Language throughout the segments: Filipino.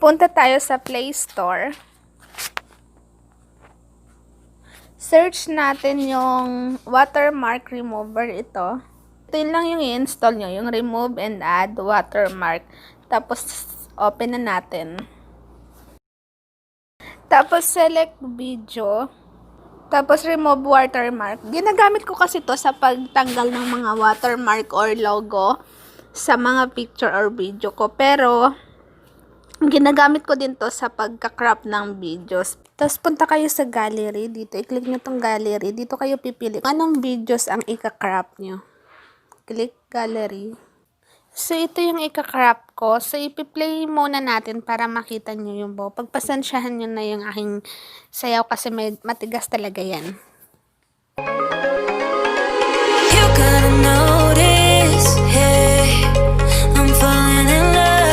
Punta tayo sa Play Store. Search natin yung watermark remover ito. Ito yun lang yung i-install nyo, yung remove and add watermark. Tapos, open na natin. Tapos, select video. Tapos, remove watermark. Ginagamit ko kasi to sa pagtanggal ng mga watermark or logo sa mga picture or video ko. Pero, ginagamit ko din to sa pagka-crop ng videos. Tapos, punta kayo sa gallery. Dito, i-click nyo tong gallery. Dito kayo pipili anong videos ang ika-crop nyo. Click gallery. So, ito yung ika-crop ko. So, ipi-play muna natin para makita nyo yung buo. Pagpasensyahan nyo na yung aking sayaw kasi matigas talaga yan. You gotta notice, hey, I'm falling in love.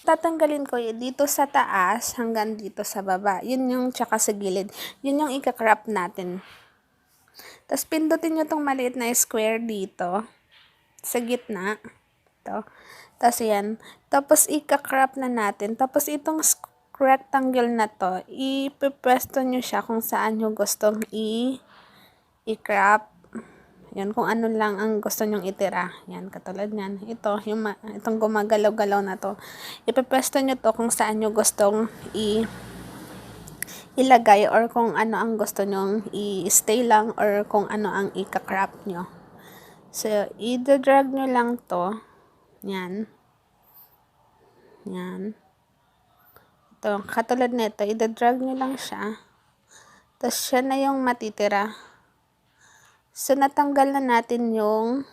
Tatanggalin ko yun dito sa taas hanggang dito sa baba. Yun yung tsaka sa gilid. Yun yung ika-crop natin. Tapos, pindutin nyo tong maliit na square dito. Sa gitna. Ito. Tapos, yan. Tapos, ika-crop na natin. Tapos, itong rectangle na to, ipipwesto nyo siya kung saan nyo gustong i-crop. Yan, kung ano lang ang gusto nyong itira. Yan, katulad yan. Ito, itong gumagalaw-galaw na to. Ipipwesto nyo to kung saan nyo gustong ilagay or kung ano ang gusto nyong i-stay lang or kung ano ang ika-crop nyo. So, i-drag nyo lang to. Yan. Yan. Ito, katulad nito, i-drag nyo lang siya. Tapos, siya na yung matitira. So, natanggal na natin yung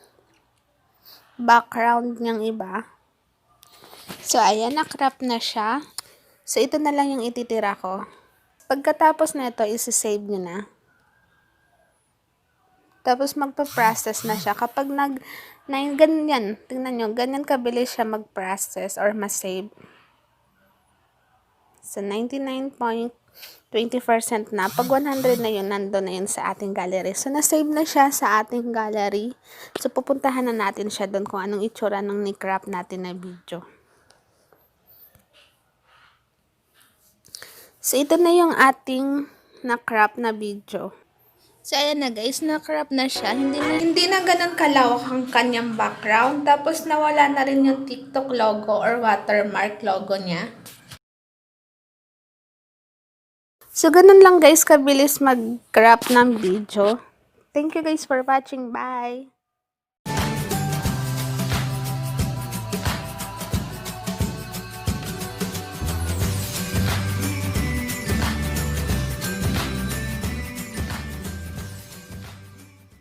background niyang iba. So, ayan, na-crop na siya. So, ito na lang yung ititira ko. Pagkatapos na ito, isi-save nyo na. Tapos, magpa-process na siya. Kapag ganyan, tingnan nyo, ganyan kabilis siya mag-process or ma-save. So, 99.20% na. Pag 100 na yun, nandun na yun sa ating gallery. So, na-save na siya sa ating gallery. So, pupuntahan na natin siya doon kung anong itsura ng ni-crop natin na video. So, ito na yung ating na-crop na video. So, ayan na guys, na-crop na siya. Hindi na ganun kalawak ang kanyang background. Tapos, nawala na rin yung TikTok logo or watermark logo niya. So, ganun lang guys, kabilis mag-crop ng video. Thank you guys for watching. Bye!